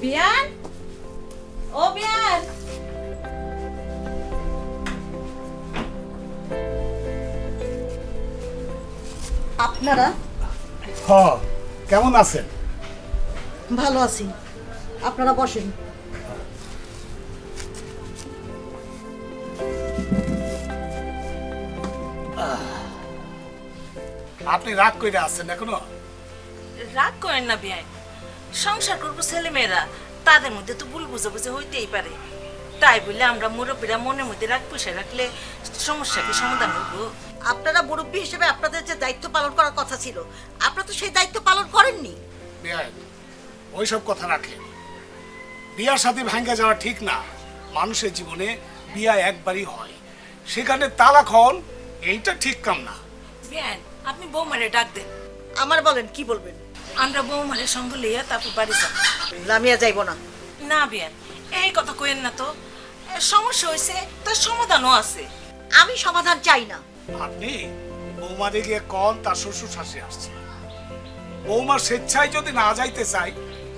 বিয়ান, ও বিয়ান। আপনারা কেমন আছেন? ভালো আছি, আপনারা বসেন। আপনি রাগ করে আছেন এখনো? রাগ করেন না বিয়ান, সংসার করবো ছেলে মেয়েরা, তাদের মধ্যে তো ভুল বুঝাবুঝি হইতেই পারে। তাই বলে আমরা মুরব্বীরা মনের মধ্যে রাগ পুষে রাখলে সমস্যা কি সমাধান হইব? আপনারা মুরব্বী হিসেবে আপনাদের যে দায়িত্ব পালন করার কথা ছিল, আপনারা তো সেই দায়িত্ব পালন করেননি। বেআইন, ওইসব কথা রাখেন। বিয়ার সাথে ভাঙ্গা যাওয়া ঠিক না। মানুষের জীবনে বিয়া একবারই হয়, সেখানে তালাক হন এইটা ঠিক কাম না। বিয়ান, আপনি বৌমারে ডাক দেন। আমার বলেন, কি বলবেন? আমরা বৌমারে সঙ্গে লইয়া তারপর বাড়ি যাব। লামিয়া যাইব না। না বিয়ান, এই কথা কইেন না তো। সমস্যা হয়েছে, তার সমাধানও আছে। আমি সমাধান চাই না। আপনি বৌমারে গিয়ে কন তার শ্বশুর শাশুড়ি আসছে। বৌমার স্বেচ্ছায় যদি না যাইতে চাই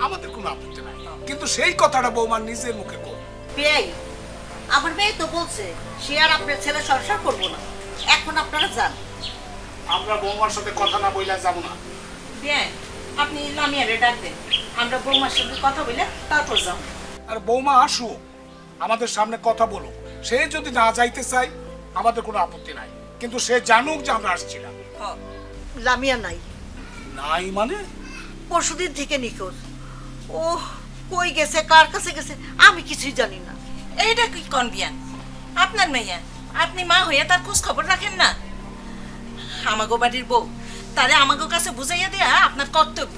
আমাদের কোনো আপত্তি নাই, কিন্তু সেই কথাটা বৌমার নিজের মুখে কর। বেয়াই, আমার মেয়ে তো বলছে সে আর আপনার ছেলে সংসার করবো না। এখন আপনারা যান। আমরা বৌমার সাথে কথা না বইলা যাবো না। বিয়ান, আপনি লামিয়ারে ডাক দেন, আমরা বৌমার সঙ্গে কথা বলে তারপর যাব। আর বৌমা আসুক, আমাদের সামনে কথা বলুক। সে যদি না যাইতে চাই আমাদের কোনো আপত্তি নাই, কিন্তু সে জানুক যে আমরা আসছিলাম। লামিয়া নাই। নাই মানে? পরশুদিন থেকে নিখোঁজ। ও কই গেছে, কার কাছে গেছে, আমি কিছুই জানি না। এইটা কি কোন বিয়ান? আপনার মেয়ে, আপনি মা হইয়া তার খোঁজ খবর রাখেন না? আমাগো বাড়ির বউ, তারে আমাগো কাছে বুঝাইয়া দেয়া আপনার কর্তব্য।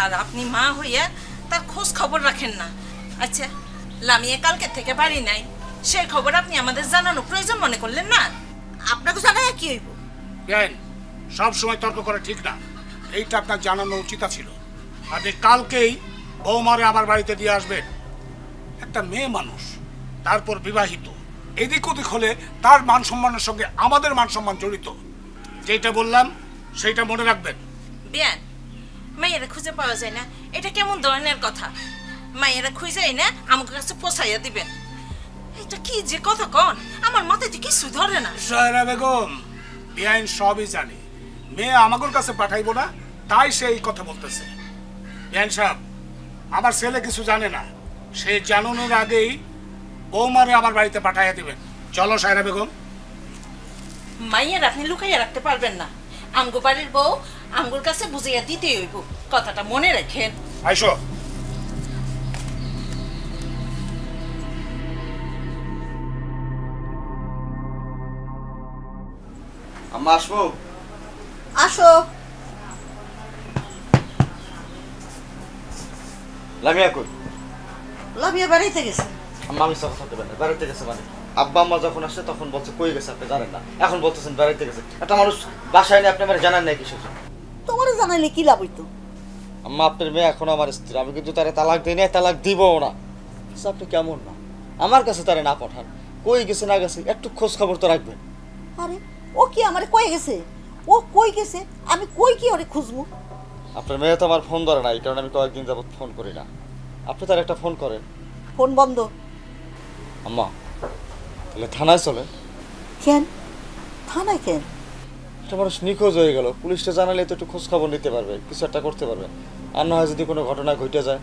আর আপনি মা হইয়া তার খোঁজ খবর রাখেন না। আচ্ছা, লামিয়া কালকে থেকে বাড়ি নাই, সে খবর আপনি আমাদের জানানো প্রয়োজন মনে করলেন না? আপনাকে জানাই কি হইব? বেআইন, সব সময় তর্ক করা ঠিক না। এইটা আপনার জানানো উচিত ছিল। আপনি কালকেই বৌমারে আমার বাড়িতে দিয়ে আসবেন। একটা মেয়ে মানুষ, তারপর বিবাহিত, এদিক ওদিক হলে তার মান সম্মানের সঙ্গে আমাদের মান সম্মান জড়িত। যেটা বললাম সেইটা মনে রাখবেন। বিয়ান, মাইয়েরা খুঁজে পাওয়া যায় না, এটা কেমন ধরনের কথা? মাইয়েরা খুঁজেই না আমাকে কাছে পোষাইয়া দিবেন, এটা কি যে কথা কন? আমার মাথায় তো কিছু ধরে না। সায়রা বেগম, বেআইন সবই জানে। মেয়ে আমাদের কাছে পাঠাইবো না, তাই সে এই কথা বলতেছে। বেআইন সাহেব, আমার ছেলে কিছু জানে না। সে জানানোর আগেই বৌমারে আমার বাড়িতে পাঠাইয়া দিবেন। চলো সায়রা বেগম। মাইয়ের আপনি লুকাইয়া রাখতে পারবেন না। আমগো বাড়ির বউ আমগোর কাছে বুঝাইয়া দিতেই হইব, কথাটা মনে রাখেন। আইসো। আম্মা আসবো? আসো। লামিয়া কই? লামিয়া বেড়াইতে গেছে। আম্মা আমি কথা বলতে পারি না। বেড়াইতে গেছে মানে? আব্বা আম্মা যখন আসে তখন বলছে কই গেছে আপনি জানেন না, এখন বলতেছেন বেড়াইতে গেছে। একটা মানুষ বাসায় নিয়ে আপনি আমার জানান নাই কিসের জন্য? তোমার জানাইলে কি লাভ হইতো? আম্মা আপনার মেয়ে এখন আমার স্ত্রী, আমি কিন্তু তারে তালাক দিই নাই, তালাক দিবও না। আপনি কেমন না আমার কাছে তারে না পাঠান, কই গেছে না গেছে একটু খোঁজ খবর তো রাখবেন। আরে ও কি আমারে কই গেছে? ও কই গেছে আমি কই কি ওরে খুঁজবো? আপনার মেয়ে তো আমার ফোন ধরে না, এই কারণে আমি কয়েকদিন যাবত ফোন করি না। আপনি তার একটা ফোন করেন। ফোন বন্ধ। আম্মা তাহলে থানায় চলে। কেন থানায় কেন? একটা মানুষ নিখোঁজ হয়ে গেল, পুলিশটা জানালে তো একটু খোঁজ খবর নিতে পারবে, কিছু একটা করতে পারবে। আর না হয় যদি কোনো ঘটনা ঘটে যায়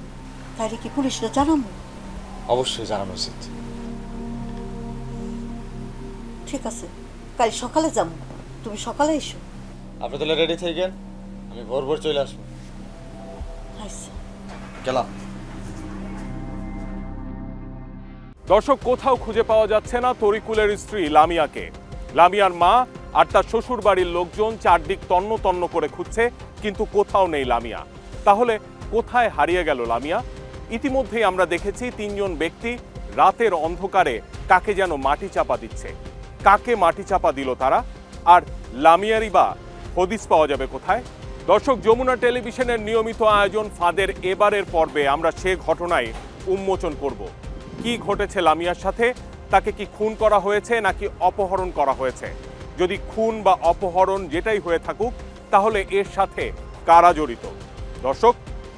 তাহলে কি পুলিশরা জানাবো? অবশ্যই জানানো উচিত। ঠিক আছে, কাল সকালে যাবো, তুমি সকালে এসো। আপনি তাহলে রেডি থাকেন, আমি ভোর ভোর চলে আসবো। আচ্ছা গেলাম। দর্শক, কোথাও খুঁজে পাওয়া যাচ্ছে না তরিকুলের স্ত্রী লামিয়াকে। লামিয়ার মা আর তার শ্বশুর বাড়ির লোকজন চারদিক তন্ন তন্ন করে খুঁজছে, কিন্তু কোথাও নেই লামিয়া। তাহলে কোথায় হারিয়ে গেল লামিয়া? ইতিমধ্যেই আমরা দেখেছি তিনজন ব্যক্তি রাতের অন্ধকারে কাকে যেন মাটি চাপা দিচ্ছে। কাকে মাটি চাপা দিল তারা? আর লামিয়ারই বা হদিস পাওয়া যাবে কোথায়? দর্শক, যমুনা টেলিভিশনের নিয়মিত আয়োজন ফাঁদের এবারের পর্বে আমরা সে ঘটনায় উন্মোচন করব। কি ঘটেছে লামিয়ার সাথে? তাকে কি খুন করা হয়েছে নাকি অপহরণ করা হয়েছে? যদি খুন বা অপহরণ যেটাই হয়ে থাকুক, তাহলে এর সাথে কারা জড়িত? দর্শক,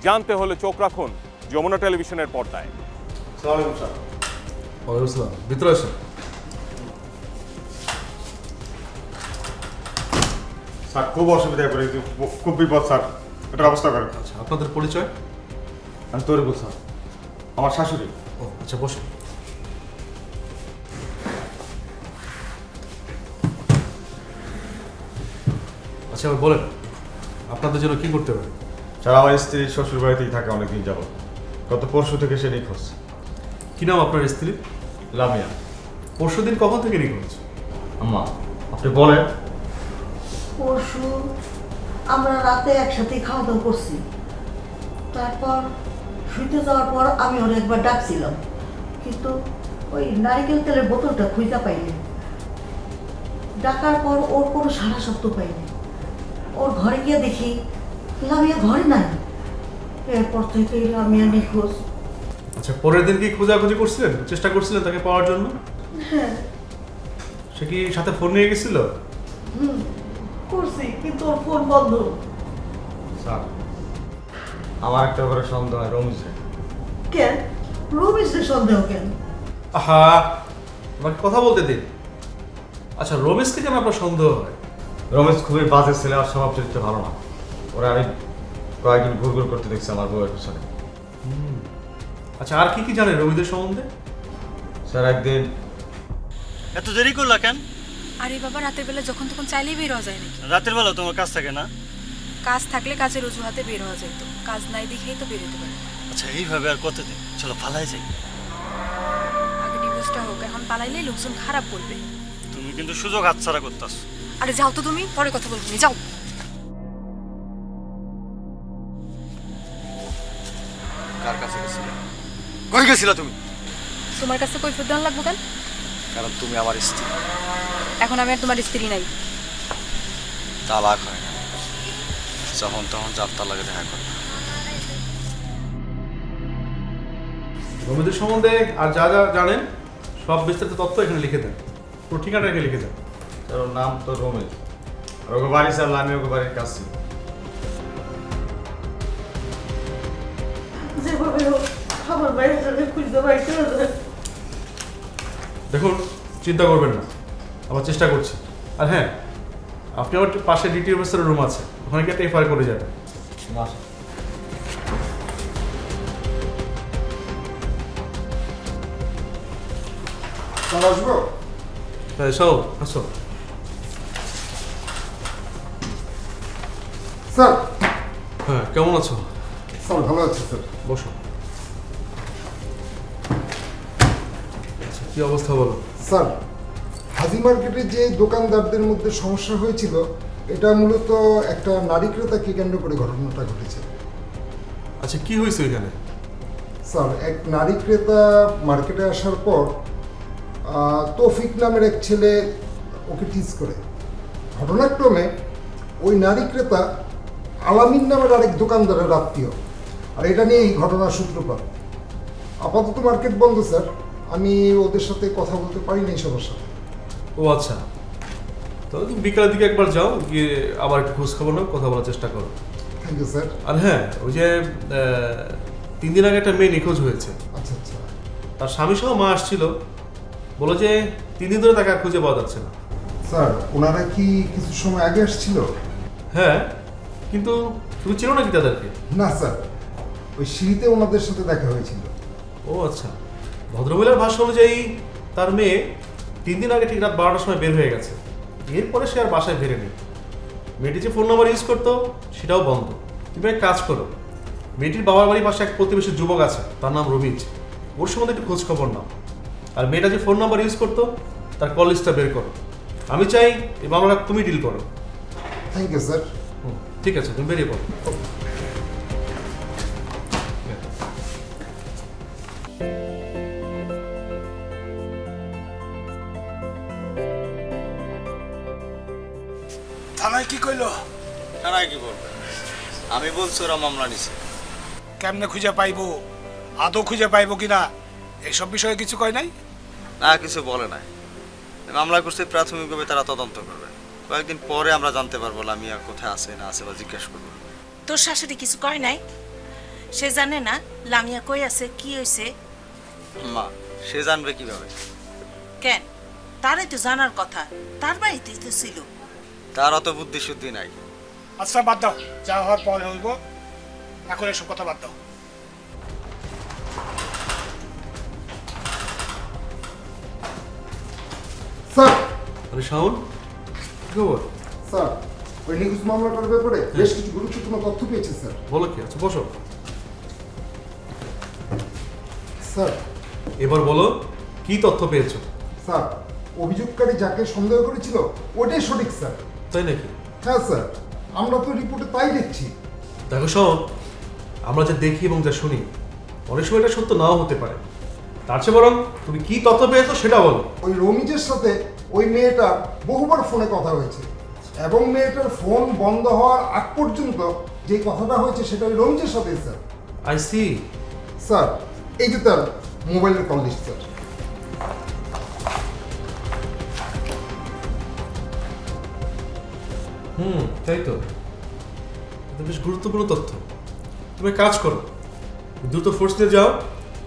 জানতে হলে চোখ রাখুন যমুনা টেলিভিশনের পর্দায়। ভিতরে আসেন। স্যার খুব অসুবিধায় পড়েছি, খুব বিপদ স্যার, এটার অবস্থা করেন। আচ্ছা, আপনাদের পরিচয়? আমি তরিকুল স্যার, আমার শাশুড়ি। ও আচ্ছা, বসুন। আচ্ছা, এবার বলেন আপনাদের জন্য কি করতে পারে? স্যার আমার স্ত্রী শ্বশুর বাড়িতেই থাকে অনেকদিন যাবত, গত পরশু থেকে সে নিখোঁজ। কি নাম আপনার স্ত্রী? লামিয়া। পরশুদিন কখন থেকে নিখোঁজ? আম্মা আপনি বলেন। পরশু আমরা রাতে একসাথে খাওয়া দাওয়া করছি, তারপর শুইতে যাওয়ার পর আমি ওর একবার ডাকছিলাম, কিন্তু ওই নারিকেল তেলের বোতলটা খুঁজে পাইনি। ডাকার পর ওর কোনো সারা শব্দ পাইনি। ওর ঘরে গিয়ে দেখি লামিয়া ঘরে নাই। এরপর থেকে লামিয়া নিখোঁজ। আচ্ছা, পরের দিন কি খোঁজাখুঁজি করছিলেন, চেষ্টা করছিলেন তাকে পাওয়ার জন্য? হ্যাঁ সে কি সাথে ফোন নিয়ে গেছিল? করছি, কিন্তু ওর ফোন বন্ধ। স্যার আমার একটা করে সন্দেহ হয় রমেশে। কেন রমেশের সন্দেহ কেন? আহা, আমাকে কথা বলতে দিন। আচ্ছা, রমেশকে কেন আপনার সন্দেহ হয়? রমেশ খুবই বাজে ছেলে, আর স্বভাব চরিত্র ভালো না। ওরা আমি কয়েকদিন ঘুরঘুর করতে দেখছি আমার বউয়ের পিছনে। আচ্ছা, আর কি কি জানেন রবিদের সম্বন্ধে? স্যার একদিন এত দেরি করলা কেন? আরে বাবা, রাতের বেলা যখন তখন চাইলেই বের হওয়া যায় নাকি? রাতের বেলা তোমার কাজ থাকে না? কাজ থাকলে কাজের অজুহাতে বের হওয়া যেত, কাজ নাই দেখেই তো বের হতে পারে। আচ্ছা এইভাবে আর কতদিন? চলো পালাই যাই। আগে ডিভোর্সটা হোক, এখন পালাইলে লোকজন খারাপ বলবে। তুমি কিন্তু সুযোগ হাতছাড়া করতেছো। আরে যাও তো, তুমি পরে কথা বলবো, যাও। কার কাছে গেছিলে? কই গেছিলা তুমি? তোমার কাছে কই ফুদান লাগবো কেন? কারণ তুমি আমার স্ত্রী। এখন আমি আর তোমার স্ত্রী নাই। তালাক হয় না, যখন তখন যার তালাকে দেখা করে। রবিদের সম্বন্ধে আর যা যা জানেন সব বিস্তারিত তথ্য এখানে লিখে দেন, পুরো ঠিকানাটা এখানে লিখে দেন। তার ওর নাম তো রমেশ, আর ওকে বাড়ি স্যার লামিয়া ওকে বাড়ির কাছে। যেভাবে হোক আমার বাইরে জন্য খুঁজতে পাইতে হবে। দেখুন, চিন্তা করবেন না, আমরা চেষ্টা করছি। আর হ্যাঁ, আপনি আমার পাশে ডিটি অফিসারের রুম আছে, ওখানে গিয়ে একটা এফআইআর করে যাবেন। আসবো? হ্যাঁ, এসো আসো। স্যার। হ্যাঁ, কেমন আছো? স্যার ভালো আছি স্যার। বসো। আচ্ছা, কি অবস্থা বলো? স্যার, হাজি মার্কেটে যে দোকানদারদের মধ্যে সমস্যা হয়েছিল, এটা মূলত একটা নারী ক্রেতাকে কেন্দ্র করে ঘটনাটা ঘটেছে। আচ্ছা, কি হয়েছে এখানে? স্যার, এক নারী ক্রেতা মার্কেটে আসার পর তৌফিক নামের এক ছেলে ওকে টিজ করে। ঘটনাক্রমে ওই নারী ক্রেতা আলামিন নামের আরেক দোকানদারের আত্মীয়, আর এটা নিয়েই ঘটনার সূত্রপাত। আপাতত মার্কেট বন্ধ স্যার, আমি ওদের সাথে কথা বলতে পারি না এই সবার সাথে। ও আচ্ছা, তাহলে তুমি বিকালের দিকে একবার যাও, গিয়ে আবার একটু খোঁজ খবর নাও, কথা বলার চেষ্টা করো। Thank you sir. আর হ্যাঁ, ওই যে 3 দিন আগে একটা মেয়ে নিখোঁজ হয়েছে। আচ্ছা আচ্ছা। তার স্বামী সহ মা আসছিল, বলো যে 3 দিন ধরে তাকে আর খুঁজে পাওয়া যাচ্ছে না। স্যার, ওনারা কি কিছু সময় আগে আসছিল? হ্যাঁ, কিন্তু তুমি চেনো নাকি তাদেরকে? না স্যার, ওই সিঁড়িতে ওনাদের সাথে দেখা হয়েছিল। ও আচ্ছা, ভদ্রমহিলার ভাষ্য অনুযায়ী তার মেয়ে 3 দিন আগে ঠিক রাত 12টার সময় বের হয়ে গেছে, এরপরে সে আর বাসায় ফেরেনি। মেয়েটি যে ফোন নাম্বার ইউজ করতো সেটাও বন্ধ। তুমি এক কাজ করো, মেয়েটির বাবার বাড়ির পাশে এক প্রতিবেশী যুবক আছে, তার নাম রবিজ, ওর সম্বন্ধে একটু খোঁজ খবর নাও। আর মেয়েটা যে ফোন নাম্বার ইউজ করতো তার কল লিস্টটা বের করো। আমি চাই এই মামলাটা তুমি ডিল করো। Thank you sir. ঠিক আছে, তুমি বেরিয়ে পড়ো। থানায় কি কইলো? থানায় কি বলবে? আমি বলছি ওরা মামলা নিছে। কেমনে খুঁজে পাইবো, আদৌ খুঁজে পাইবো কিনা এইসব বিষয়ে কিছু কয় নাই? না, কিছু বলে নাই। মামলা করছে, প্রাথমিকভাবে তারা তদন্ত করবে, কয়েকদিন পরে আমরা জানতে পারবো লামিয়া কোথায় আছে না আছে বা জিজ্ঞাসা করবো। তোর শাশুড়ি কিছু কয় নাই? সে জানে না লামিয়া কই আছে, কি হয়েছে? মা সে জানবে কিভাবে? কেন, তারই তো জানার কথা, তার বাড়িতেই তো ছিল। তার অত বুদ্ধি শুদ্ধি নাই। আচ্ছা বাদ দাও, যা হওয়ার পরে হইব, এখন এসব কথা বাদ দাও। স্যার আরে শাওন, কি খবর? স্যার ওই নিখোঁজ মামলাটার ব্যাপারে বেশ কিছু গুরুত্বপূর্ণ তথ্য পেয়েছে স্যার। বলো কি? আচ্ছা বসো। স্যার এবার বলো কি তথ্য পেয়েছো? স্যার অভিযোগকারী যাকে সন্দেহ করেছিল ওটাই সঠিক স্যার। তাই নাকি? হ্যাঁ স্যার, আমরা তো রিপোর্টে তাই দেখছি। দেখো শাওন, আমরা যা দেখি এবং যা শুনি অনেক সময় এটা সত্য নাও হতে পারে। তার চেয়ে বরং তুমি কি তথ্য পেয়েছো সেটা বলো। ওই রমিজের সাথে ওই মেয়েটার বহুবার ফোনে কথা হয়েছে এবং মেয়েটার ফোন বন্ধ হওয়ার আগ পর্যন্ত যে কথাটা হয়েছে সেটা ওই রমিজের সাথে স্যার। I C. স্যার এই যে তার মোবাইলের কল লিস্ট স্যার। তাই তো, এটা বেশ গুরুত্বপূর্ণ তথ্য। তুমি কাজ করো, দ্রুত ফোর্স নিয়ে যাও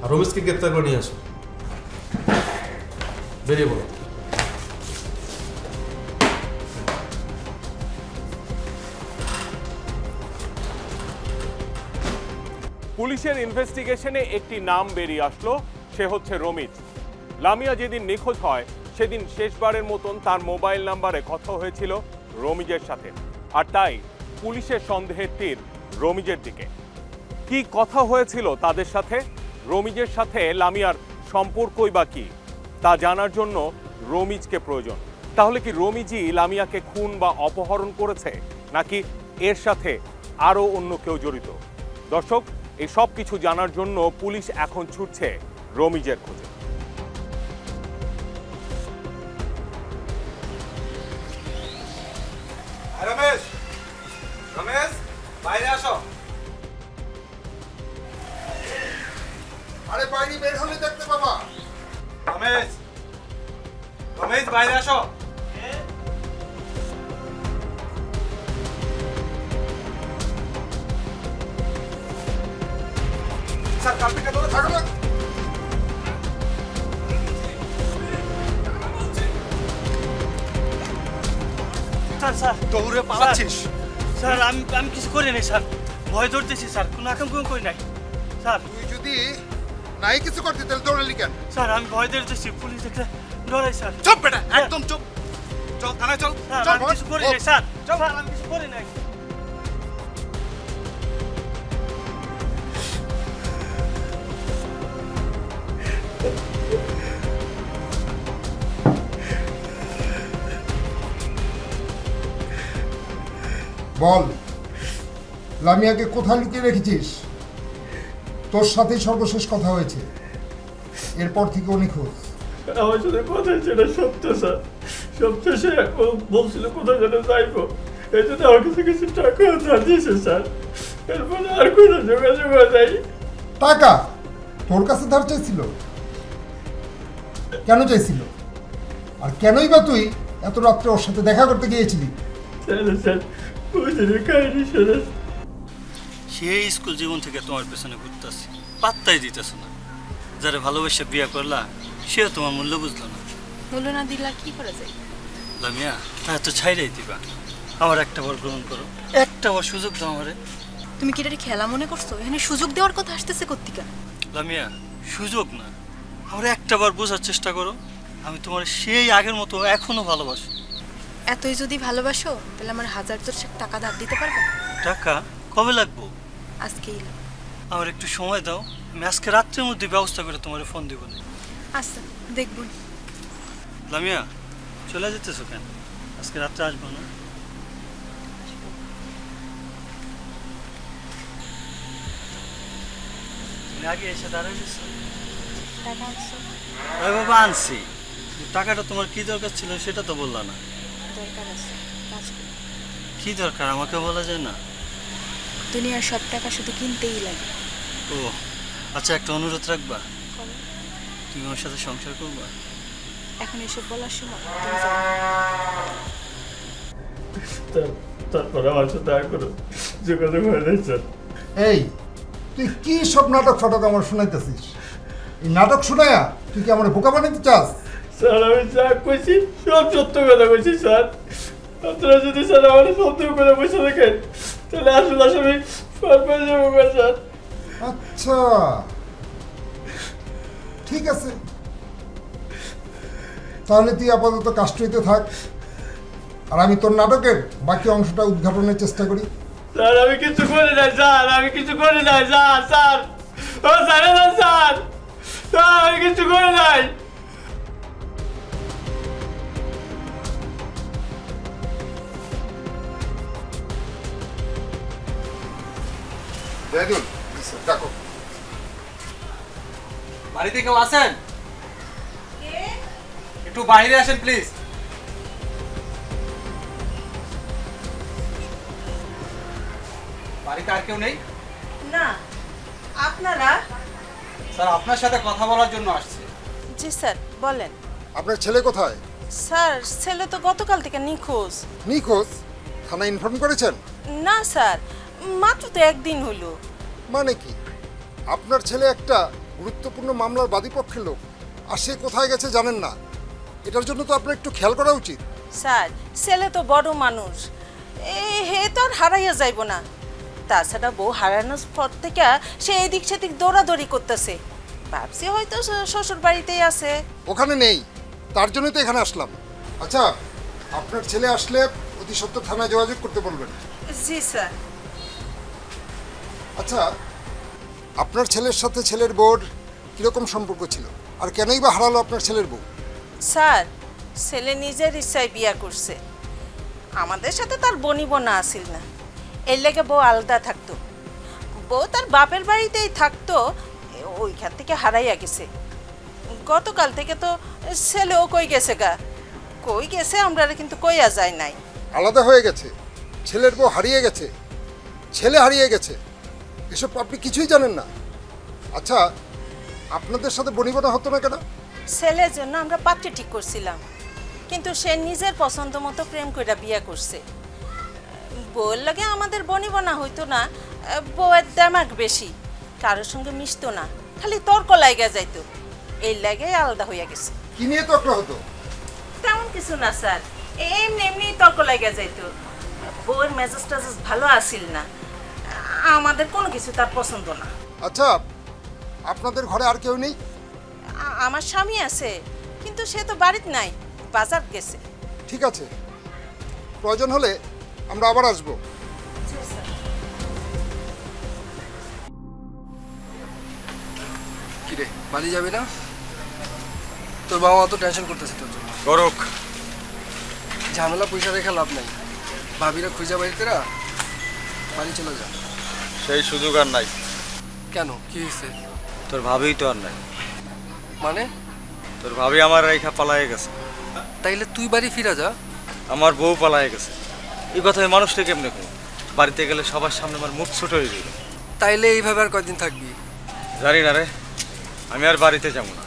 আর রমেশকে গ্রেপ্তার করে নিয়ে আসো। বেরিয়ে বলো। পুলিশের ইনভেস্টিগেশনে একটি নাম বেরিয়ে আসলো, সে হচ্ছে রমিজ। লামিয়া যেদিন নিখোঁজ হয় সেদিন শেষবারের মতন তার মোবাইল নাম্বারে কথা হয়েছিল রমিজের সাথে, আর তাই পুলিশের সন্দেহের তীর রমিজের দিকে। কি কথা হয়েছিল তাদের সাথে, রমিজের সাথে লামিয়ার সম্পর্কই বা কি, তা জানার জন্য রমিজকে প্রয়োজন। তাহলে কি রমিজই লামিয়াকে খুন বা অপহরণ করেছে, নাকি এর সাথে আরও অন্য কেউ জড়িত? দর্শক, এই সব কিছু জানার জন্য পুলিশ এখন ছুটছে রমিজের খোঁজে। রমেশ, রমেশ বাইরে আসো। আরে বাইরে বের হলে দেখতে পাবা। রমেশ, রমেশ বাইরে আসো। স্যার কালপিটা ধরে থাকো না। স্যার স্যার দৌড়ে পালাচ্ছিস? স্যার আমি কিছু করি নাই স্যার, ভয় ধরতেছি স্যার, কোনো আকাম করি নাই স্যার। তুই যদি নাই কিছু করতে তাহলে দৌড়ালি কেন? স্যার আমি ভয় ধরতেছি, পুলিশ দেখলে ডরাই স্যার। চুপ বেটা, একদম চুপ। চল থানায় চল। স্যার আমি কিছু করি নাই স্যার, স্যার আমি কিছু করি নাই। বল লামিয়াকে কোথায় লুকিয়ে রেখেছিস? তোর সাথে সর্বশেষ কথা হয়েছে, এরপর থেকে ও নিখোঁজ। আমার সাথে কথা সেটা সত্য স্যার, সত্য। সে বলছিল কোথায় যেন যাইবো, এই জন্য আমার কাছে কিছু টাকা ধার দিয়েছে স্যার, এরপরে আর কোনো যোগাযোগ নাই। টাকা তোর কাছে ধার চাইছিল? কেন চাইছিল? আর কেনই বা তুই এত রাত্রে ওর সাথে দেখা করতে গিয়েছিলি? স্যার ওই দিনের কাহিনী শুনে সেই স্কুল জীবন থেকে তোমার পেছনে ঘুরতেছি, পাত্তাই দিতেছ না। যারা ভালোবেসে বিয়ে করলা সেও তোমার মূল্য বুঝলো না। মূল্য না দিলা কি করা যায়? লামিয়া তা তো ছাইরাই দিবা, আমার একটা বার গ্রহণ করো, একটা বার সুযোগ দাও আমারে। তুমি কি এটা খেলা মনে করছো? এখানে সুযোগ দেওয়ার কথা আসতেছে কোত্থেকে? লামিয়া সুযোগ না, আমার একটা বার বোঝার চেষ্টা করো, আমি তোমার সেই আগের মতো এখনো ভালোবাসি। এতই যদি ভালোবাসো তাহলে আমার 1000 টাকা ধার দিতে পারবে? টাকা কবে লাগবো? আজকেই লাগবে। আমার একটু সময় দাও, আমি আজকে রাত্রের মধ্যে ব্যবস্থা করে তোমার ফোন দিব। আচ্ছা দেখবো। লামিয়া চলে যেতেছো কেন? আজকে রাত্রে আসবো না? তুমি আগে এসে দাঁড়াই গেছো। টাকা আনছো? আরে বাবা আনছি, টাকাটা তোমার কি দরকার ছিল সেটা তো বললা না। দরকার আছে, কাজ করো। কি দরকার আমাকে বলা যায় না? দুনিয়ার সব টাকা শুধু কিনতেই লাগে। ও আচ্ছা, একটা অনুরোধ রাখবা? তুমি আমার সাথে সংসার করবা? এখন এসব বলার সময় তুমি যাও। তারপরে আমার সাথে আর কোনো যোগাযোগ হয় নাই স্যার। এই তুই কি সব নাটক ফাটক আমার শোনাইতেছিস? এই নাটক শোনায়া তুই কি আমার বোকা বানাইতে চাস? স্যার আমি যা কইছি সব সত্য কথা কইছি স্যার। আপনারা যদি স্যার আমার সত্য করে বসে দেখেন তাহলে আসলে আমি পার পেয়ে যাবো স্যার। আচ্ছা ঠিক আছে, তাহলে তুই আপাতত কাস্টডিতে থাক, আর আমি তোর নাটকের বাকি অংশটা উদ্ঘাটনের চেষ্টা করি। স্যার আমি কিছু করে নাই স্যার, আমি কিছু করে নাই স্যার। স্যার ও স্যার স্যার স্যার আমি কিছু করে নাই। ডাকো। বাড়িতে কেউ আছেন? একটু বাইরে আসেন প্লিজ। বাড়িতে আর কেউ নেই? না, আপনারা? স্যার আপনার সাথে কথা বলার জন্য আসছে। জি স্যার বলেন। আপনার ছেলে কোথায়? স্যার ছেলে তো গতকাল থেকে নিখোঁজ। নিখোঁজ? থানায় ইনফর্ম করেছেন? না স্যার, মাত্র তো একদিন হলো। মানে কি, আপনার ছেলে একটা গুরুত্বপূর্ণ মামলার বাদীপক্ষের লোক, আর সে কোথায় গেছে জানেন না? এটার জন্য তো আপনার একটু খেয়াল করা উচিত। স্যার ছেলে তো বড় মানুষ, হে তো আর হারাইয়া যাইব না। তাছাড়া বউ হারানোর পর থেকে সে এদিক সেদিক দৌড়াদৌড়ি করতেছে, ভাবছি হয়তো শ্বশুর বাড়িতেই আছে। ওখানে নেই, তার জন্যই তো এখানে আসলাম। আচ্ছা, আপনার ছেলে আসলে অতি সত্বর থানায় যোগাযোগ করতে বলবেন। জি স্যার। আচ্ছা, আপনার ছেলের সাথে ছেলের বউর কীরকম সম্পর্ক ছিল, আর কেনই বা হারালো আপনার ছেলের বউ? স্যার ছেলে নিজের ইচ্ছায় বিয়া করছে, আমাদের সাথে তার বনিবনা আসিল না, এর লেগে বউ আলাদা থাকতো। বউ তার বাপের বাড়িতেই থাকতো, ওইখান থেকে হারাইয়া গেছে। গতকাল থেকে তো ছেলেও কই গেছে গা, কই গেছে আমরা কিন্তু কইয়া যায় নাই। আলাদা হয়ে গেছে, ছেলের বউ হারিয়ে গেছে, ছেলে হারিয়ে গেছে, এসব আপনি কিছুই জানেন না। আচ্ছা, আপনাদের সাথে বনিবনা হতো না কেন? ছেলের জন্য আমরা পাত্রী ঠিক করছিলাম, কিন্তু সে নিজের পছন্দ মতো প্রেম কইরা বিয়া করছে। বউয়ের লাগে আমাদের বনিবনা হইতো না, বউয়ের দেমাগ বেশি, কারোর সঙ্গে মিশতো না, খালি তর্ক লাইগা যাইতো, এই লাগে আলাদা হইয়া গেছে। কি নিয়ে তর্ক হতো? তেমন কিছু না স্যার, এমনি এমনি তর্ক লাইগা যাইতো। বউয়ের মেজাজ টেজাজ ভালো আসিল না, আমাদের কোনো কিছু তার পছন্দ না। আচ্ছা, আপনাদের ঘরে আর কেউ নেই? আমার স্বামী আছে, কিন্তু সে তো বাড়িতে নাই, বাজার গেছে। ঠিক আছে, প্রয়োজন হলে আমরা আবার আসবো। কিরে বাড়ি যাবি না? তোর বাবা অত টেনশন করতেছে তোর জন্য। করুক, ঝামেলা পয়সা রেখে লাভ নাই, ভাবিরা খুঁজা বাড়িতে বাড়ি চলে যা। সেই সুযোগ আর নাই। কেন, কি হয়েছে? তোর ভাবিই তো আর নাই। মানে? তোর ভাবি আমার রেখা পালায়ে গেছে। তাইলে তুই বাড়ি ফিরা যা। আমার বউ পালায়ে গেছে, এই কথায় মানুষটা কেমনে কম? বাড়িতে গেলে সবার সামনে আমার মুখ ছোট হয়ে যাবে। তাইলে এইভাবে আর কয়দিন থাকবি? জানি না রে, আমি আর বাড়িতে যাবো না।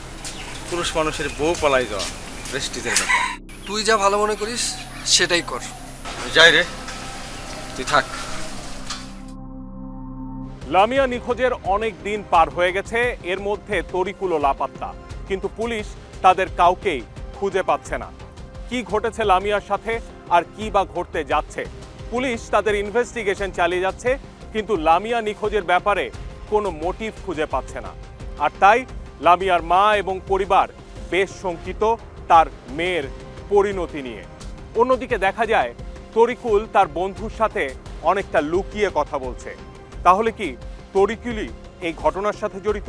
পুরুষ মানুষের বউ পালাই যাওয়া প্রেস্টিজের ব্যাপার। তুই যা ভালো মনে করিস সেটাই কর। যাই রে, তুই থাক। লামিয়া নিখোঁজের অনেক দিন পার হয়ে গেছে, এর মধ্যে তরিকুলও লাপাত্তা, কিন্তু পুলিশ তাদের কাউকেই খুঁজে পাচ্ছে না। কি ঘটেছে লামিয়ার সাথে আর কি বা ঘটতে যাচ্ছে, পুলিশ তাদের ইনভেস্টিগেশন চালিয়ে যাচ্ছে, কিন্তু লামিয়া নিখোঁজের ব্যাপারে কোনো মোটিভ খুঁজে পাচ্ছে না। আর তাই লামিয়ার মা এবং পরিবার বেশ শঙ্কিত তার মেয়ের পরিণতি নিয়ে। অন্যদিকে দেখা যায় তরিকুল তার বন্ধুর সাথে অনেকটা লুকিয়ে কথা বলছে। তাহলে কি তরিকুলই এই ঘটনার সাথে জড়িত?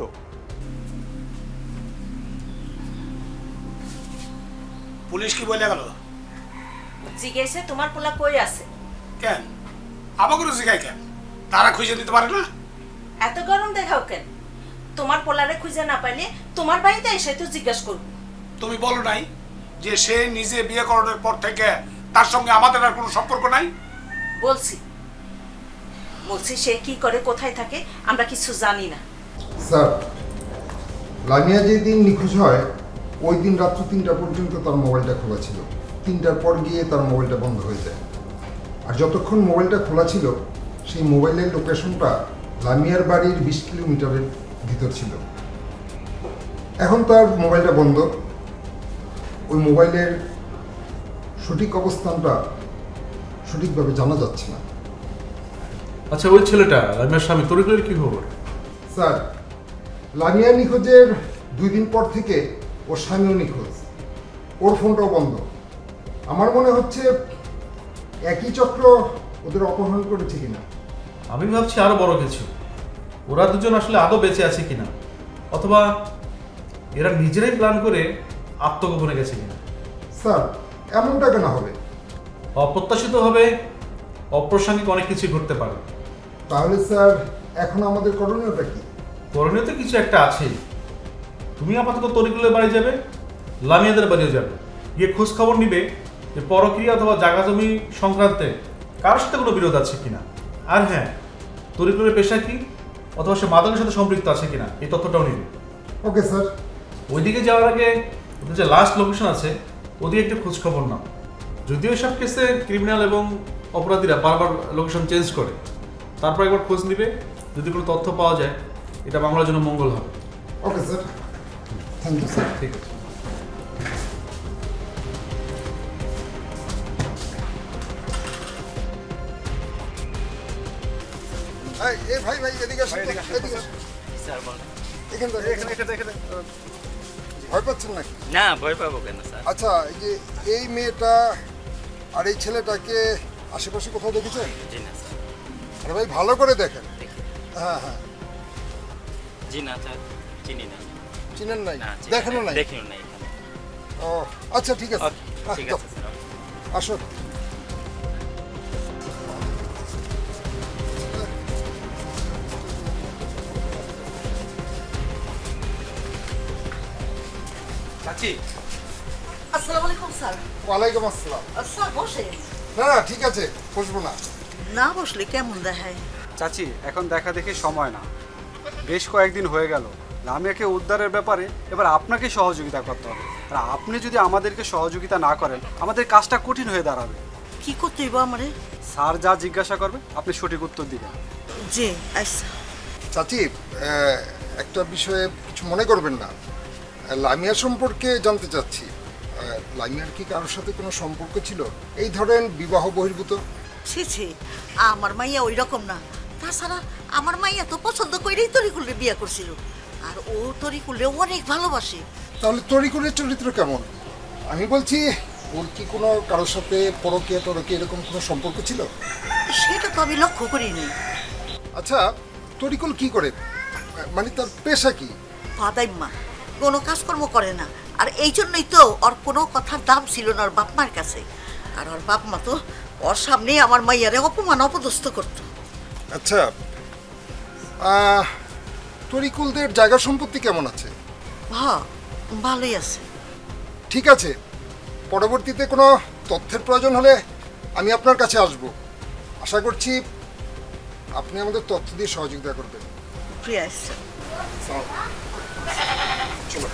পুলিশ কি বলে গেল? জিজ্ঞেসে তোমার পোলা কই আছে। কেন আমাকে জিজ্ঞাই কেন? তারা খুঁজে দিতে পারে না? এত গরম দেখাও কেন? তোমার পোলারে খুঁজে না পাইলে তোমার বাড়িতে এসে তো জিজ্ঞাসা করবো। তুমি বলো নাই যে সে নিজে বিয়ে করানোর পর থেকে তার সঙ্গে আমাদের আর কোনো সম্পর্ক নাই? বলছি সে কি করে, কোথায় থাকে, আমরা কিছু জানি না। স্যার, লামিয়া যেদিন নিখোঁজ হয় ওই দিন রাত্র 3টা পর্যন্ত তার মোবাইলটা খোলা ছিল। 3টার পর গিয়ে তার মোবাইলটা বন্ধ হয়ে যায়। আর যতক্ষণ মোবাইলটা খোলা ছিল সেই মোবাইলের লোকেশনটা লামিয়ার বাড়ির 20 কিলোমিটারের ভিতর ছিল। এখন তার মোবাইলটা বন্ধ। ওই মোবাইলের সঠিক অবস্থানটা সঠিকভাবে জানা যাচ্ছে না। আচ্ছা, ওই ছেলেটা লামিয়ার স্বামী তরিকুলের কি খবর? স্যার, লামিয়া নিখোঁজের 2 দিন পর থেকে ওর স্বামীও নিখোঁজ, ওর ফোনটাও বন্ধ। আমার মনে হচ্ছে একই চক্র ওদের অপহরণ করেছে কিনা। আমি ভাবছি আরো বড় কিছু, ওরা দুজন আসলে আদৌ বেঁচে আছে কিনা, অথবা এরা নিজেরাই প্ল্যান করে আত্মগোপনে গেছে কিনা। স্যার, এমনটা কেন হবে? অপ্রত্যাশিতভাবে অপ্রাসঙ্গিক অনেক কিছু ঘটতে পারে। তাহলে স্যার এখন আমাদের করণীয়টা কি? করণীয় তো কিছু একটা আছে। তুমি আপাতত তরিকুলের বাড়ি যাবে, লামিয়াদের বাড়িও যাবে, গিয়ে খোঁজ খবর নিবে যে পরক্রিয়া অথবা জায়গা জমি সংক্রান্তে কারোর সাথে কোনো বিরোধ আছে কিনা। আর হ্যাঁ, তরিকুলের পেশা কি অথবা সে মাদকের সাথে সম্পৃক্ত আছে কিনা এই তথ্যটাও নিবে। Okay sir. ওইদিকে যাওয়ার আগে ওদের যে লাস্ট লোকেশন আছে ওদিকে একটু খোঁজ খবর নাও। যদিও সব কেসে ক্রিমিনাল এবং অপরাধীরা বারবার লোকেশন চেঞ্জ করে, তারপর একবার খোঁজ নিবে, যদি কোনো তথ্য পাওয়া যায় এটা বাংলার জন্য মঙ্গল হবে। Okay sir, thank you sir. ঠিক আছে। এই ভাই এদিকে আসুন। স্যার বলেন। এখানে ভয় পাচ্ছেন নাকি? না, ভয় পাবো কেন স্যার? আচ্ছা, এই যে এই মেয়েটা আর এই ছেলেটাকে আশেপাশে কোথাও দেখেছেন? জি না স্যার। আরে ভাই, ভালো করে দেখেন। হ্যাঁ হ্যাঁ। জি না স্যার, চিনি না। চিনেন নাই? না, দেখেনও নাই? দেখিও নাই এখানে। ও আচ্ছা, ঠিক আছে। ঠিক আছে স্যার। আসুন। চাচি, আসসালামু আলাইকুম স্যার। ওয়ালাইকুম আসসালাম। স্যার বসে। না না, ঠিক আছে, বসবো না। না বসলে কেমন দেখায়? চাচি, এখন দেখা দেখি সময় না। বেশ কয়েকদিন হয়ে গেল। লামিয়াকে উদ্ধারের ব্যাপারে এবার আপনাকে সহযোগিতা করতে হবে। আর আপনি যদি আমাদেরকে সহযোগিতা না করেন আমাদের কাজটা কঠিন হয়ে দাঁড়াবে। কি করতে হইব আমারে? স্যার যা জিজ্ঞাসা করবে আপনি সঠিক উত্তর দিবেন। জি আচ্ছা। চাচি, একটা বিষয়ে কিছু মনে করবেন না। লামিয়া সম্পর্কে জানতে চাচ্ছি। লামিয়ার কি কারোর সাথে কোনো সম্পর্ক ছিল? এই ধরেন বিবাহ বহির্ভূত? ছি ছি, আমার মাইয়া ওই রকম না। তাছাড়া আমার মাইয়া তো পছন্দ করেই তরিকুলে বিয়ে করছিল, আর ও তরিকুলে অনেক ভালোবাসে। তাহলে তরিকুলের চরিত্র কেমন? আমি বলছি, ওর কি কোনো কারোর সাথে পরকীয়া টরকীয়া এরকম কোনো সম্পর্ক ছিল? সেটা তো আমি লক্ষ্য করিনি। আচ্ছা, তরিকুল কি করে, মানে তার পেশা কি? ফাদাইম্মা কোনো কাজকর্ম করে না, আর এই জন্যই তো ওর কোনো কথার দাম ছিল না ওর বাপ মার কাছে। আর ওর বাপ মা তো ওর সামনে আমার মাইয়ারে অপমান অপদস্থ করত। আচ্ছা, তরিকুলদের জায়গা সম্পত্তি কেমন আছে? হ্যাঁ, ভালোই আছে। ঠিক আছে, পরবর্তীতে কোনো তথ্যের প্রয়োজন হলে আমি আপনার কাছে আসব। আশা করছি আপনি আমাদের তথ্য দিয়ে সহযোগিতা করবেন। প্রিয়া আসছে। চলো।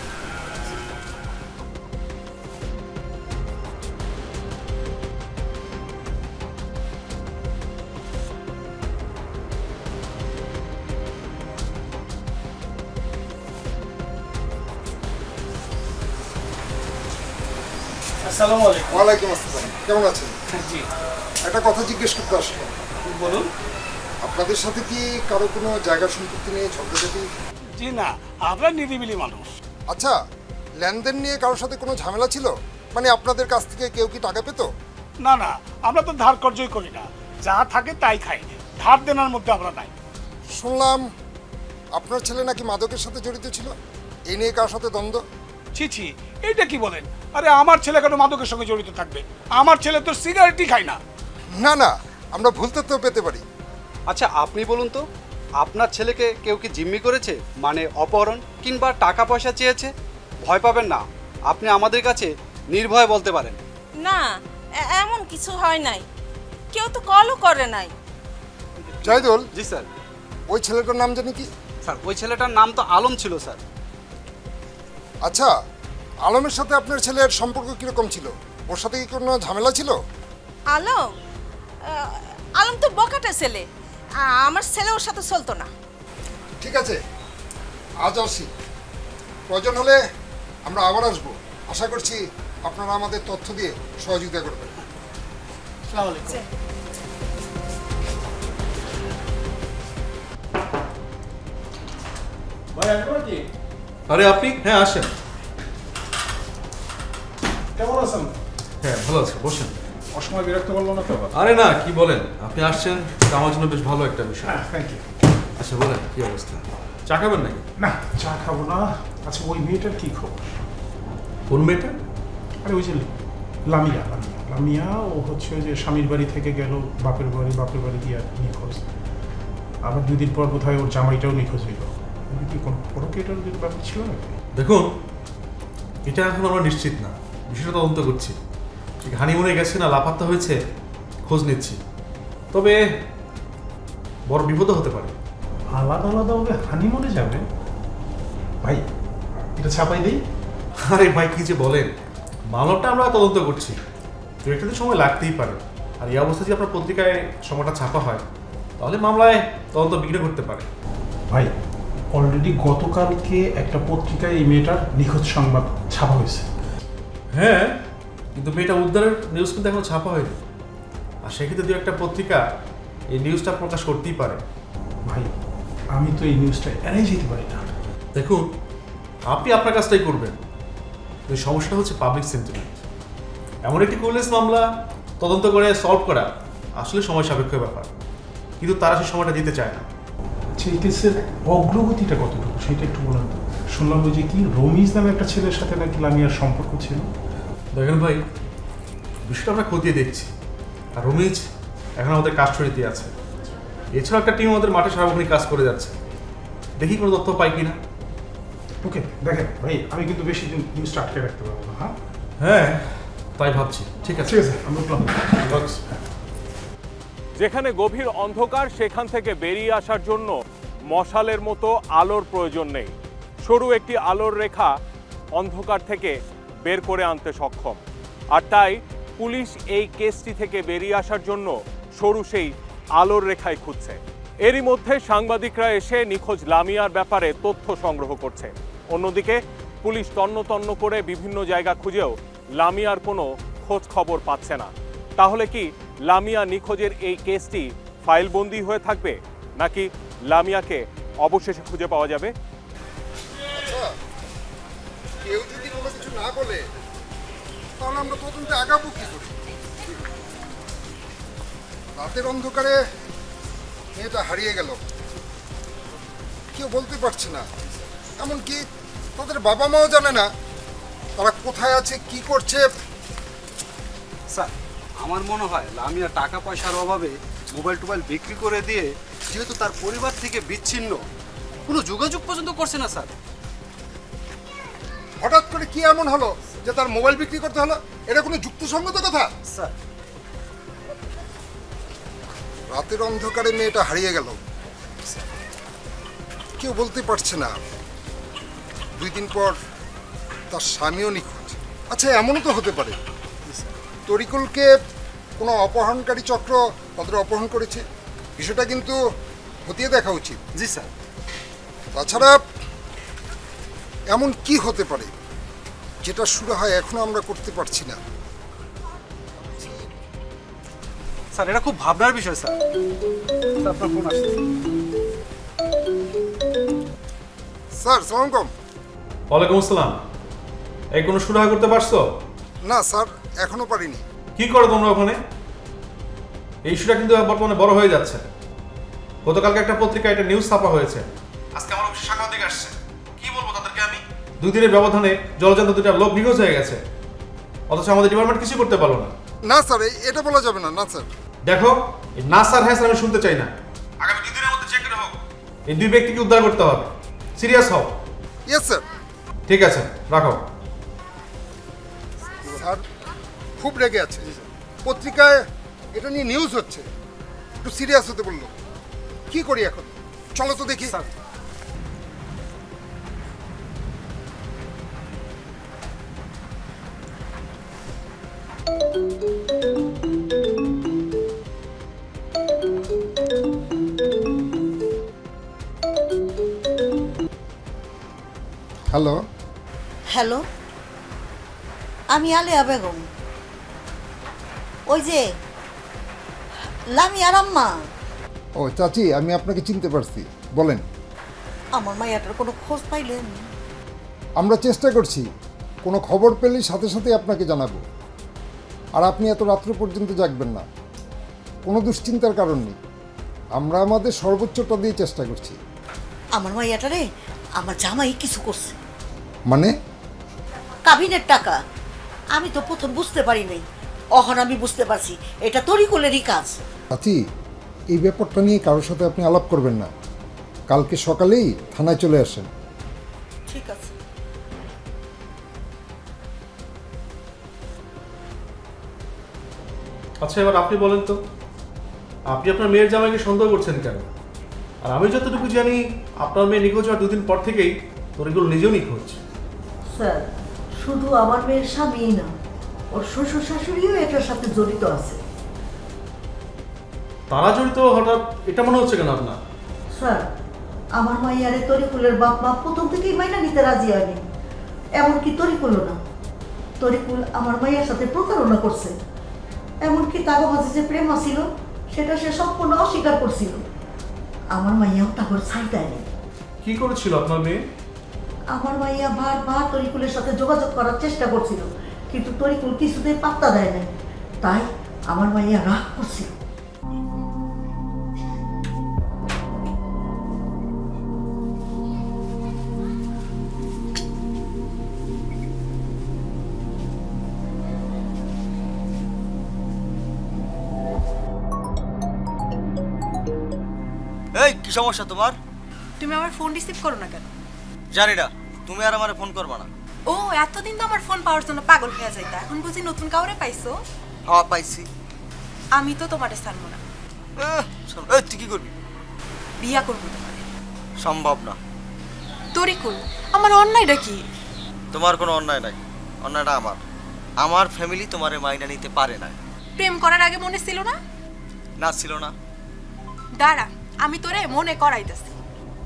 আসসালামু আলাইকুম। ওয়ালাইকুম আসসালাম। কেমন আছেন? জি। একটা কথা জিজ্ঞেস করতে আসলাম। বলুন। আপনাদের সাথে কি কারো কোনো জায়গা সম্পত্তি নিয়ে ঝগড়াঝাটি? জি না, আমরা নিরিবিলি মানুষ। আচ্ছা, লেনদেন নিয়ে কারোর সাথে কোনো ঝামেলা ছিল? মানে আপনাদের কাছ থেকে কেউ কি টাকা পেত? না না, আমরা তো ধার কর্জই করি না, যা থাকে তাই খাই, ধার দেনার মধ্যে আমরা নাই। শুনলাম আপনার ছেলে নাকি মাদকের সাথে জড়িত ছিল, এই নিয়ে কার সাথে দ্বন্দ্ব? ছি ছি, এইটা কি বলেন? আরে আমার ছেলে কেন মাদকের সঙ্গে জড়িত থাকবে? আমার ছেলে তো সিগারেটই খায় না। না না, আমরা ভুল তথ্য পেতে পারি। আচ্ছা, আপনি বলুন তো, আপনার ছেলেকে কেউ কি জিম্মি করেছে, মানে অপহরণ কিংবা টাকা পয়সা চেয়েছে? ভয় পাবেন না, আপনি আমাদের কাছে নির্ভয়ে বলতে পারেন। না, এমন কিছু হয় নাই, কেউ তো কলও করে নাই। জাহিদুল। জি স্যার। ওই ছেলেটার নাম জানি কি? স্যার, ওই ছেলেটার নাম তো আলম ছিল স্যার। আচ্ছা, আলমের সাথে আপনার ছেলের সম্পর্ক কিরকম ছিল? ওর সাথে কি কোনো ঝামেলা ছিল? আলম? আলম তো বকাটা ছেলে, আমার ছেলে ওর সাথে চলতো না। ঠিক আছে, আজ আসি, প্রয়োজন হলে আমরা আবার আসবো। আশা করছি আপনারা আমাদের তথ্য দিয়ে সহযোগিতা করবেন। আসসালামু আলাইকুম। ভাই আসবো নাকি? আরে আপনি? হ্যাঁ আসেন। কেমন আছেন? হ্যাঁ ভালো আছে, বসেন। অসময় বিরক্ত করলো না তো? আরে না, কি বলেন, আপনি আসছেন, এটা আমার জন্য বেশ ভালো একটা বিষয়। Thank you. আচ্ছা বলেন, কি অবস্থা? চা খাবেন নাকি? না, চা খাবো না। আচ্ছা, ওই মেয়েটার কি খবর? কোন মেয়েটা? আরে ওই যে লামিয়া। লামিয়া ও হচ্ছে যে স্বামীর বাড়ি থেকে গেল বাপের বাড়ি গিয়ে নিখোঁজ। আবার 2 দিন পর বোধহয় ওর জামাইটাও নিখোঁজ হইল। কি কোনো প্রোকেটার ব্যাপার ছিল নাকি? দেখুন, এটা এখন আমরা নিশ্চিত না, বিষয়টা তদন্ত করছি। ঠিক হানিমুনে গেছে না লাপাত্তা হয়েছে, খোঁজ নিচ্ছি। তবে বড় বিপদও হতে পারে। আলাদা আলাদাভাবে হানিমুনে যাবে? ভাই, এটা ছাপাই দেই। আরে ভাই, কি যে বলেন, মামলাটা আমরা তদন্ত করছি, তো একটা তো সময় লাগতেই পারে। আর এই অবস্থা যদি আপনার পত্রিকায় সময়টা ছাপা হয়, তাহলে মামলায় তদন্ত বিঘ্ন করতে পারে। ভাই, অলরেডি গতকালকে একটা পত্রিকায় এই মেয়েটার নিখোঁজ সংবাদ ছাপা হয়েছে। হ্যাঁ, কিন্তু মেয়েটা উদ্ধারের নিউজ কিন্তু এখনো ছাপা হয়নি। আর সেক্ষেত্রে দু একটা পত্রিকা এই নিউজটা প্রকাশ করতেই পারে। ভাই, আমি তো এই নিউজটা এড়াই যেতে পারি না। দেখুন, আপনি আপনার কাজটাই করবেন। এই সমস্যাটা হচ্ছে পাবলিক সেন্টিমেন্ট। এমন একটি ক্রুয়েলনেস মামলা তদন্ত করে সলভ করা আসলে সময় সাপেক্ষ ব্যাপার, কিন্তু তারা সেই সময়টা দিতে চায় না। আচ্ছা, এই কেসের অগ্রগতিটা কতটুকু সেটা একটু বলেন। শুনলাম ওই যে কি রমিজ নামে একটা ছেলের সাথে নাকি লামিয়ার সম্পর্ক ছিল। দেখেন ভাই, বিষয়টা আমরা খতিয়ে দেখছি। আর রমিজ এখন আমাদের কাস্টডিতে আছে। এছাড়া একটা টিম আমাদের মাঠে সার্বক্ষণিক কাজ করে যাচ্ছে। দেখি কোনো তথ্য পাই কিনা। ওকে, দেখেন ভাই, আমি কিন্তু বেশি দিন নিউজটা আটকে রাখতে পারবো না। হ্যাঁ, তাই ভাবছি। ঠিক আছে, ঠিক আছে, আমরা যেখানে গভীর অন্ধকার, সেখান থেকে বেরিয়ে আসার জন্য মশালের মতো আলোর প্রয়োজন নেই। সরু একটি আলোর রেখা অন্ধকার থেকে বের করে আনতে সক্ষম। আর তাই পুলিশ এই কেসটি থেকে বেরিয়ে আসার জন্য সরু সেই আলোর রেখায় খুঁজছে। এরই মধ্যে সাংবাদিকরা এসে নিখোঁজ লামিয়ার ব্যাপারে তথ্য সংগ্রহ করছে। অন্যদিকে পুলিশ তন্ন করে বিভিন্ন জায়গা খুঁজেও লামিয়ার কোনো খোঁজ খবর পাচ্ছে না। তাহলে কি লামিয়া নিখোঁজের এই কেসটি ফাইলবন্দি হয়ে থাকবে, নাকি লামিয়াকে অবশেষে খুঁজে পাওয়া যাবে? আচ্ছা, কেউ যদি কোনো কিছু না বলে তাহলে আমরা তদন্তে আগাবো কি করে? রাতের অন্ধকারে মেয়েটা হারিয়ে গেল, কেউ বলতে পারছে না। এমনকি তাদের বাবা মাও জানে না তারা কোথায় আছে, কি করছে। স্যার, আমার মনে হয় লামিয়া টাকা পয়সার অভাবে মোবাইল টোবাইল বিক্রি করে দিয়ে, যেহেতু তার পরিবার থেকে বিচ্ছিন্ন, কোনো যোগাযোগ পর্যন্ত করছে না স্যার। হঠাৎ করে কি এমন হলো যে তার মোবাইল বিক্রি করতে হলো? এটা কোনো যুক্তিসঙ্গত কথা? স্যার, রাতের অন্ধকারে মেয়েটা হারিয়ে গেল, কেউ বলতে পারছে না। 2 দিন পর তার স্বামীও নিখোঁজ। আচ্ছা, এমনও তো হতে পারে তরিকুলকে কোনো অপহরণকারী চক্র তাদের অপহরণ করেছে। বিষয়টা কিন্তু খতিয়ে দেখা উচিত। জি স্যার। তাছাড়া এমন কি হতে পারে যেটা শুরু হয় এখনো আমরা করতে পারছি না? স্যার, এটা খুব ভাবনার বিষয় স্যার। আপনার ফোন আসছে। স্যার, সালাম আলাইকুম। ওয়ালাইকুম আসসালাম। এই কোনো সুরাহা করতে পারছো? না স্যার, এখনো পারিনি। কি করো তোমরা ওখানে? এই ইস্যুটা কিন্তু বর্তমানে বড় হয়ে যাচ্ছে। গতকালকে একটা পত্রিকায় একটা নিউজ ছাপা হয়েছে। আজকে আমার অফিসে সাংবাদিক আসছে। কি বলবো তাদেরকে আমি? 2 দিনের ব্যবধানে জলজান্ত 2টা লোক নিখোঁজ হয়ে গেছে, অথচ আমাদের ডিপার্টমেন্ট কিছু করতে পারলো না। না স্যার, এটা বলা যাবে না। না স্যার। দেখো, এই না স্যার হ্যাঁ স্যার আমি শুনতে চাই না। আগামী 2 দিনের মধ্যে চেক করে হোক এই 2 ব্যক্তিকে উদ্ধার করতে হবে। সিরিয়াস হও। Yes sir. ঠিক আছে, রাখো। স্যার খুব রেগে আছে, পত্রিকায় এটা নিয়ে নিউজ হচ্ছে, একটু সিরিয়াস হতে বললো। কি করি এখন? চলো তো দেখি। Sir, hello. হ্যালো, আমি আলেয়া বেগম। ওই যে লামিয়ার আম্মা। ও চাচি, আমি আপনাকে চিনতে পারছি, বলেন। আমার মাইয়াটার কোনো খোঁজ পাইলেন? আমরা চেষ্টা করছি, কোনো খবর পেলেই সাথে সাথে আপনাকে জানাবো। আর আপনি এত রাত্র পর্যন্ত জাগবেন না, কোনো দুশ্চিন্তার কারণ নেই। আমরা আমাদের সর্বোচ্চটা দিয়ে চেষ্টা করছি। আমার মাইয়াটারে আমার জামাই কিছু করছে। মানে? কাবিনের টাকা। আমি তো প্রথম বুঝতে পারি নাই, অহন আমি বুঝতে পারছি এটা তরিকুলেরই কাজ। চাচি, এই ব্যাপারটা নিয়ে কারোর সাথে আপনি আলাপ করবেন না। কালকে সকালেই থানায় চলে আসেন। ঠিক আছে। আচ্ছা, এবার আপনি বলেন তো, আপনি আপনার মেয়ের জামাইকে সন্দেহ করছেন কেন? আর আমি যতটুকু জানি, আপনার মেয়ে নিখোঁজ হওয়ার 2 দিন পর থেকেই তরিকুল নিজেও নিখোঁজ। স্যার, শুধু আমার মেয়ের স্বামীই না, ওর শ্বশুর শাশুড়িও এটার সাথে জড়িত আছে। তারা জড়িত হঠাৎ এটা মনে হচ্ছে কেন আপনার? স্যার, আমার মাইয়ারে তরিকুলের বাপ মা প্রথম থেকেই মাইনা নিতে রাজি হয়নি। এমনকি তরিকুলও না। তরিকুল আমার মাইয়ার সাথে প্রতারণা করছে। এমনকি তার মাঝে যে প্রেম ছিল সেটা সে সম্পূর্ণ অস্বীকার করছিল। আমার মাইয়াও তারপর ছাই দেয়নি। কি করেছিল আপনার মেয়ে? আমার মাইয়া বারবার তরিকুলের সাথে যোগাযোগ করার চেষ্টা করছিল, কিন্তু তরিকুল কিছুতেই পাত্তা দেয় নাই। তাই আমার মাইয়া রাগ করছিল। এই কি সমস্যা তোমার? তুমি আমার ফোন রিসিভ করো না কেন? জানি না, তুমি আর আমারে ফোন করবা না। ও, এতদিন তো আমার ফোন পাওয়ার জন্য পাগল হয়ে যাইতা, এখন বুঝি নতুন কাউরে পাইছো? হ্যাঁ, পাইছি। আমি তো তোমারে ছাড়বো না। এই তুই কি করবি? বিয়া করবো তোমারে। সম্ভব না। তরিকুল, আমার অন্যায়টা কি? তোমার কোনো অন্যায় নাই, অন্যায়টা আমার। আমার ফ্যামিলি তোমারে মাইনা নিতে পারে না। প্রেম করার আগে মনে ছিল না? না, ছিল না। দাঁড়া, আমি তোরে মনে করাইতেছি।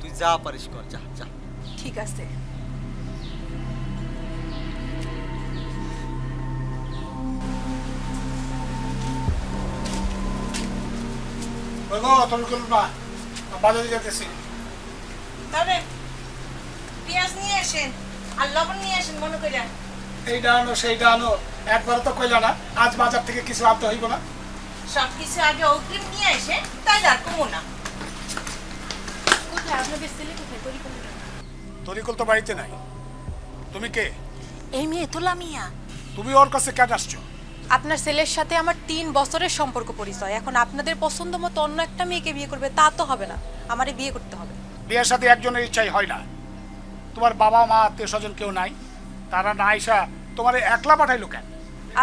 তুই যা পারিস কর, যা যা। ঠিক আছে। বাজারে যেতেছি। তবে পেঁয়াজ নিয়ে আসেন আর লবণ নিয়ে আসেন মনে করে। এইটা আনো সেইটা আনো, একবার তো কইলা না আজ বাজার থেকে কিছু আনতে হইব না। সবকিছু আগে অগ্রিম নিয়ে আসে, তাই আর কমো না। কোথায় আপনাদের ছেলে? কোথায় তরিকুল? তরিকুল তো বাড়িতে নাই। তুমি কে? এই মেয়ে তো লামিয়া। তুমি ওর কাছে কেন আসছো? আপনার ছেলের সাথে আমার 3 বছরের সম্পর্ক পরিচয়। এখন আপনাদের পছন্দ মতো অন্য একটা মেয়েকে বিয়ে করবে তা তো হবে না, আমারে বিয়ে করতে হবে। বিয়ের সাথে একজনের ইচ্ছাই হয় না। তোমার বাবা মা আত্মীয় স্বজন কেউ নাই, তারা না আইসা তোমার একলা পাঠাইলো কেন?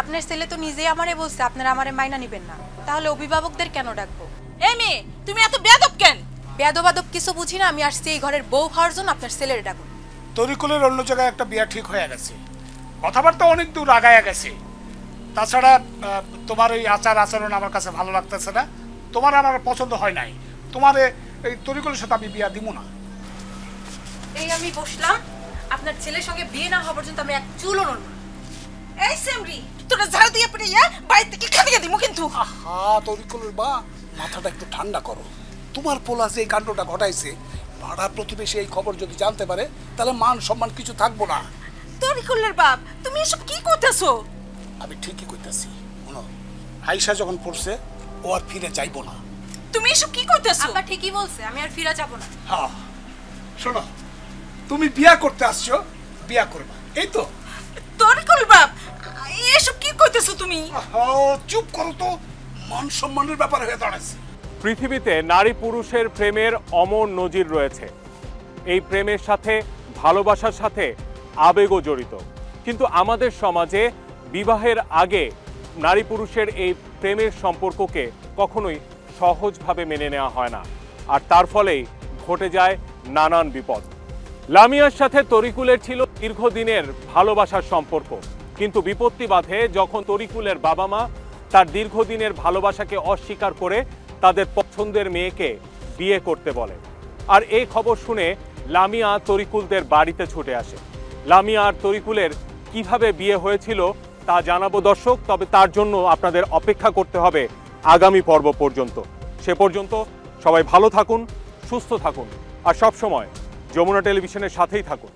আপনার ছেলে তো নিজেই আমারে বলছে আপনারা আমারে মাইনা নিবেন না, তাহলে অভিভাবকদের কেন ডাকবো? এই মেয়ে, তুমি এত বেয়াদব কেন? বেয়াদবাদব কিছু বুঝি না, আমি আসছি এই ঘরের বউ হওয়ার জন্য। আপনার ছেলের ডাকুন। তরিকুলের অন্য জায়গায় একটা বিয়ে ঠিক হয়ে গেছে, কথাবার্তা অনেক দূর আগায়া গেছে। তাছাড়া তোমার এই আচার আচরণ আমার কাছে ভালো লাগতেছে না, তোমার আমার পছন্দ হয় নাই। তোমার এই তরিকুলের সাথে আমি বিয়া দিব না। এই আমি বসলাম, আপনার ছেলের সঙ্গে বিয়ে না হওয়া পর্যন্ত আমি এক চুলও নড়ব না। এই সেমরি, তোরা ঝাড়ু দিয়ে পড়িয়া বাড়ি থেকে খাদিয়ে দিমু কিন্তু। আহা তরিকুলের বা, মাথাটা একটু ঠান্ডা করো। তোমার পোলা যে এই কাণ্ডটা ঘটাইছে, পাড়া প্রতিবেশী এই খবর যদি জানতে পারে তাহলে মান সম্মান কিছু থাকবো না। তরিকুলের বাপ, তুমি এসব কি করতেছো? আমি ঠিকই কইতাছি। শোনো, আয়শা যখন পড়ছে ও আর ফিরে যাইবো না। তুমি এসব কি করতেছো? আব্বা ঠিকই বলছে, আমি আর ফিরে যাব না। হ্যাঁ, শোনো, তুমি বিয়া করতে আসছো, বিয়া করবা, এই তো। তরিকুল বাপ, এসব কি করতেছো তুমি? চুপ করো তো, মান সম্মানের ব্যাপার হয়ে দাঁড়াচ্ছে। পৃথিবীতে নারী পুরুষের প্রেমের অমর নজির রয়েছে। এই প্রেমের সাথে ভালোবাসার সাথে আবেগও জড়িত, কিন্তু আমাদের সমাজে বিবাহের আগে নারী পুরুষের এই প্রেমের সম্পর্ককে কখনোই সহজভাবে মেনে নেওয়া হয় না, আর তার ফলেই ঘটে যায় নানান বিপদ। লামিয়ার সাথে তরিকুলের ছিল দীর্ঘদিনের ভালোবাসার সম্পর্ক, কিন্তু বিপত্তি বাধে যখন তরিকুলের বাবা মা তার দীর্ঘদিনের ভালোবাসাকে অস্বীকার করে তাদের পছন্দের মেয়েকে বিয়ে করতে বলে। আর এই খবর শুনে লামিয়া তরিকুলদের বাড়িতে ছুটে আসে। লামিয়া আর তরিকুলের কিভাবে বিয়ে হয়েছিল তা জানাবো দর্শক, তবে তার জন্য আপনাদের অপেক্ষা করতে হবে আগামী পর্ব পর্যন্ত। সে পর্যন্ত সবাই ভালো থাকুন, সুস্থ থাকুন আর সব সময় যমুনা টেলিভিশনের সাথেই থাকুন।